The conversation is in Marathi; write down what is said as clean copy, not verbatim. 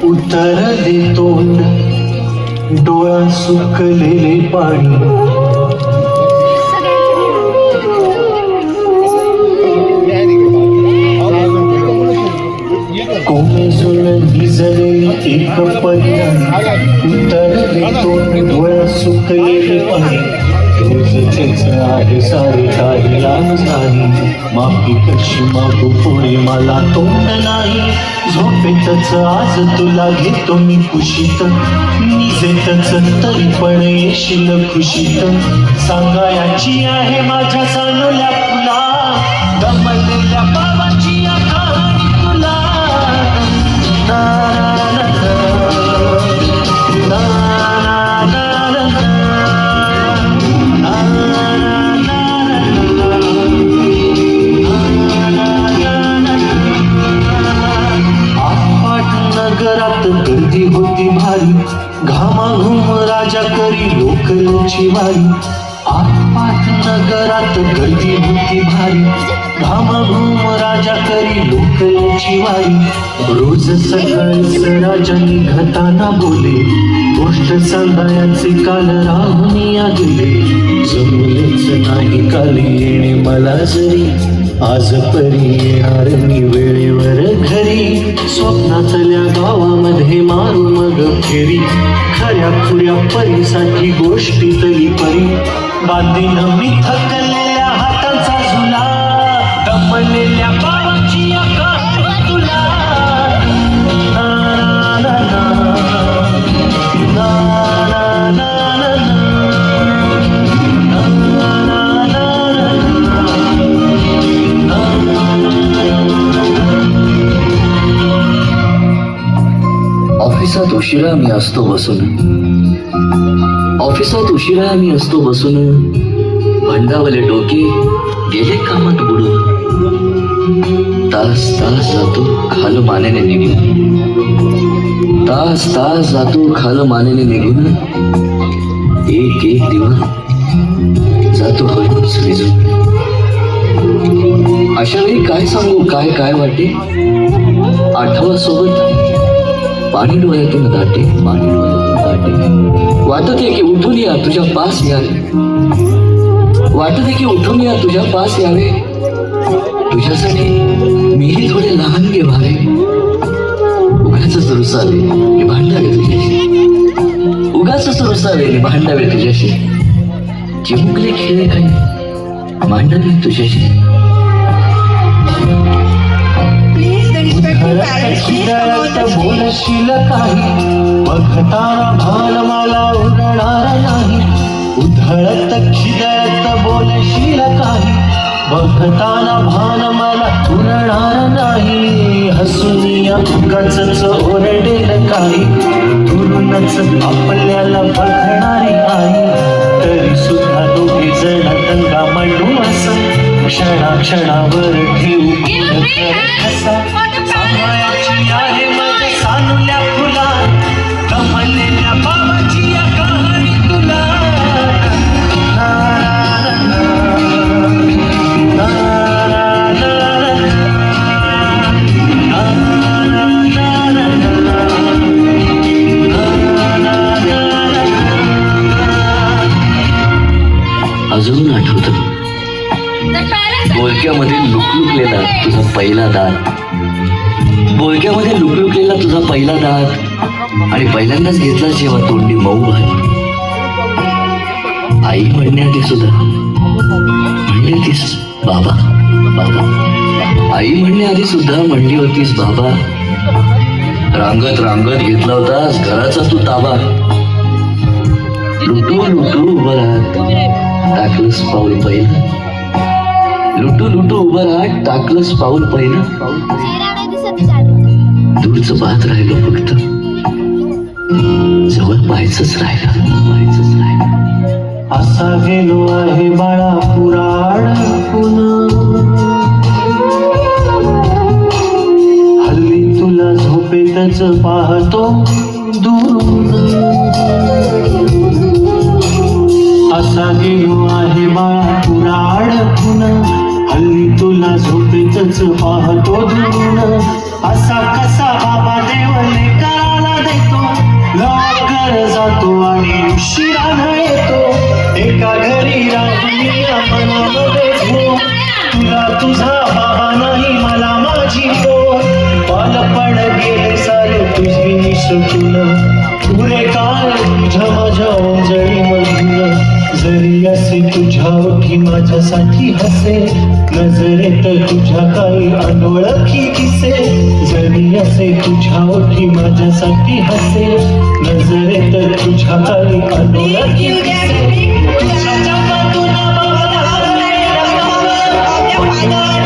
उत्तर देतो डोळा सुकलेले पाणी कोमेजून भिजलेली एक पर्याय उत्तर देतो डोळा सुकलेले पाणी रोजचेच आहे सारे काही लाज नाही माफी कशी मागू पुढे मला तोंड नाही झोपेतच आज तुला घेतो मी कुशीत निजेतच तरी पण येशील खुशीत सांगायची आहे माझ्या सानुल्या फुला दमलेल्या बाबाची या कहाणी तुला नगरात गर्दी होती भारी घामाघूम राजा करी लोकलची वारी आटपाट नगरात गर्दी होती भारी घामाघूम राजा करी लोकलची वारी रोज सकाळीच राजा निघताना बोले गोष्ट सांगायचे काल राहून या गेले जमलेच नाही काल येणे मला जरी आज परी येणार मी वेळेवर घरी स्वप्नातल्या गावामध्ये मारू मग फेरी खऱ्या खुऱ्या परीसाठी गोष्टीतली परी बांधीन मी थकलेल्या हातांचा झुला दमलेल्या बाबाची या कहाणी तुला ऑफिसात उशिरा मी असतो बसून भंडावले डोके गेले कामात बुडून तास जातो खाल मानेने निघून एक दिवस जातो हळूच विजून अशा वेळी काय सांगू काय वाटे आठवा सोबत पाणी डोळ्यातून दाटे वाटते की उठून या तुझ्या पास यावे तुझ्यासाठी मीही थोडे लहान गे व्हावे उगाच रुसावे मी भांडावे तुझ्याशी चिमुकले खेळ काही मांडावे तुझ्याशी बोलशील काही बघताना भान मला उडणार नाही उधळत खिदळत बोलशील काही बघताना भान मला उडणार नाही हसून या उगाचच ओरडेल काही दुरूनच आपल्याला बघणारी आई तरी सुद्धा दोघे जण दंगा मांडू असं क्षणावर ठेवू कसा सांगायची आहे माझ्या सानुल्या फुला दमलेल्या बाबाची या कहाणी तुला अजून आठवतं बोलक्यामध्ये लुकलुकलेला तुझा पहिला दात आणि पहिल्यांदाच घेतला जेव्हा तोंडी मऊ भात आई म्हणण्याआधी सुद्धा म्हणली होतीस बाबा आई म्हणण्याआधी सुद्धा म्हणली होतीस बाबा रांगत घेतला होतास घराचा तू ताबा लुटू उभं राहत टाकलंस पाऊल पहिलं लुटू उभं राहत टाकलंस पाऊल पहिलं दूरचं पाहत राहिलो फक्त जवळ पाहायचंच राहिलं असा गेलो आहे बाळा पुराण हल्ली तुला झोपेतच पाहतो दूरून असा गेलो आहे बाळा पुराण हल्ली तुला झोपेतच पाहतो दूरून असा कसा बाबा देव लेकराला सुटून पुरे काय तुझ्या माझ्या ओंजळी मधून जरी असे तुझ्या ओठी माझ्यासाठी हसे नजरेत तुझ्या काही अनोळखी दिसे जरी असे तुझ्या ओठी माझ्यासाठी हसे नजरेत तुझ्या काही अनोळखी दिसे तुझ्या जगातून बघणारे रंग